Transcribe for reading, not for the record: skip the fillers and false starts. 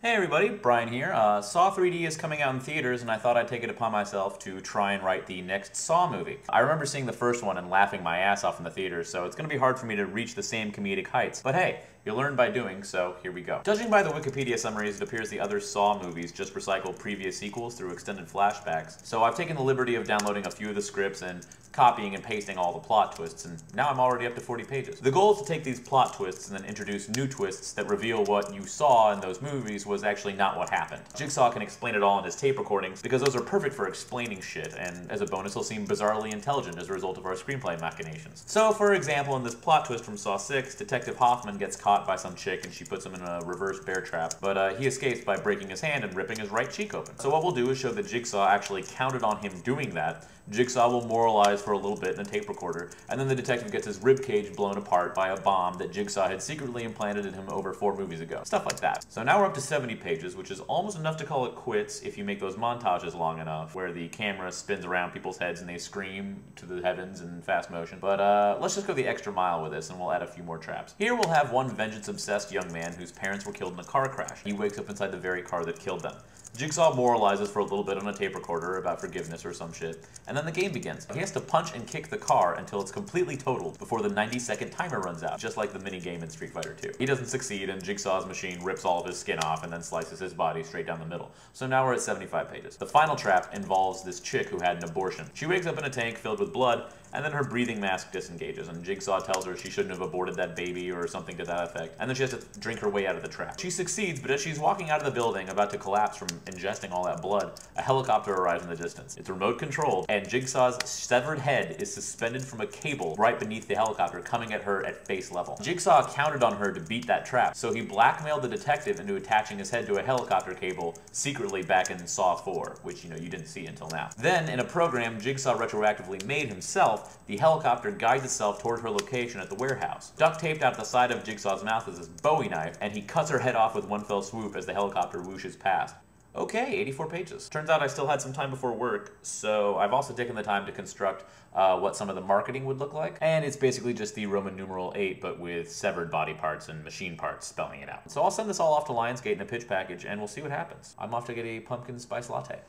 Hey everybody, Brian here. Saw 3D is coming out in theaters and I thought I'd take it upon myself to try and write the next Saw movie. I remember seeing the first one and laughing my ass off in the theaters, so it's going to be hard for me to reach the same comedic heights. But hey, you learn by doing, so here we go. Judging by the Wikipedia summaries, it appears the other Saw movies just recycled previous sequels through extended flashbacks. So I've taken the liberty of downloading a few of the scripts and copying and pasting all the plot twists, and now I'm already up to 40 pages. The goal is to take these plot twists and then introduce new twists that reveal what you saw in those movies was actually not what happened. Jigsaw can explain it all in his tape recordings because those are perfect for explaining shit, and as a bonus he'll seem bizarrely intelligent as a result of our screenplay machinations. So for example, in this plot twist from Saw 6, Detective Hoffman gets caught by some chick and she puts him in a reverse bear trap, but he escapes by breaking his hand and ripping his right cheek open. So what we'll do is show that Jigsaw actually counted on him doing that. Jigsaw will moralize for a little bit in a tape recorder, and then the detective gets his ribcage blown apart by a bomb that Jigsaw had secretly implanted in him over 4 movies ago. Stuff like that. So now we're up to 70 pages, which is almost enough to call it quits if you make those montages long enough, where the camera spins around people's heads and they scream to the heavens in fast motion. But let's just go the extra mile with this, and we'll add a few more traps. Here we'll have one vengeance-obsessed young man whose parents were killed in a car crash. He wakes up inside the very car that killed them. Jigsaw moralizes for a little bit on a tape recorder about forgiveness or some shit, and then the game begins. He has to punch and kick the car until it's completely totaled before the 90-second timer runs out, just like the mini-game in Street Fighter 2. He doesn't succeed, and Jigsaw's machine rips all of his skin off and then slices his body straight down the middle. So now we're at 75 pages. The final trap involves this chick who had an abortion. She wakes up in a tank filled with blood, and then her breathing mask disengages, and Jigsaw tells her she shouldn't have aborted that baby or something to that effect, and then she has to drink her way out of the trap. She succeeds, but as she's walking out of the building, about to collapse from ingesting all that blood, a helicopter arrives in the distance. It's remote controlled, and Jigsaw's severed head is suspended from a cable right beneath the helicopter, coming at her at face level. Jigsaw counted on her to beat that trap, so he blackmailed the detective into attaching his head to a helicopter cable secretly back in Saw 4, which, you didn't see until now. Then, in a program Jigsaw retroactively made himself, the helicopter guides itself toward her location at the warehouse. Duct taped out the side of Jigsaw's mouth is this Bowie knife, and he cuts her head off with one fell swoop as the helicopter whooshes past. Okay, 84 pages. Turns out I still had some time before work, so I've also taken the time to construct what some of the marketing would look like. And it's basically just the Roman numeral 8, but with severed body parts and machine parts spelling it out. So I'll send this all off to Lionsgate in a pitch package, and we'll see what happens. I'm off to get a pumpkin spice latte.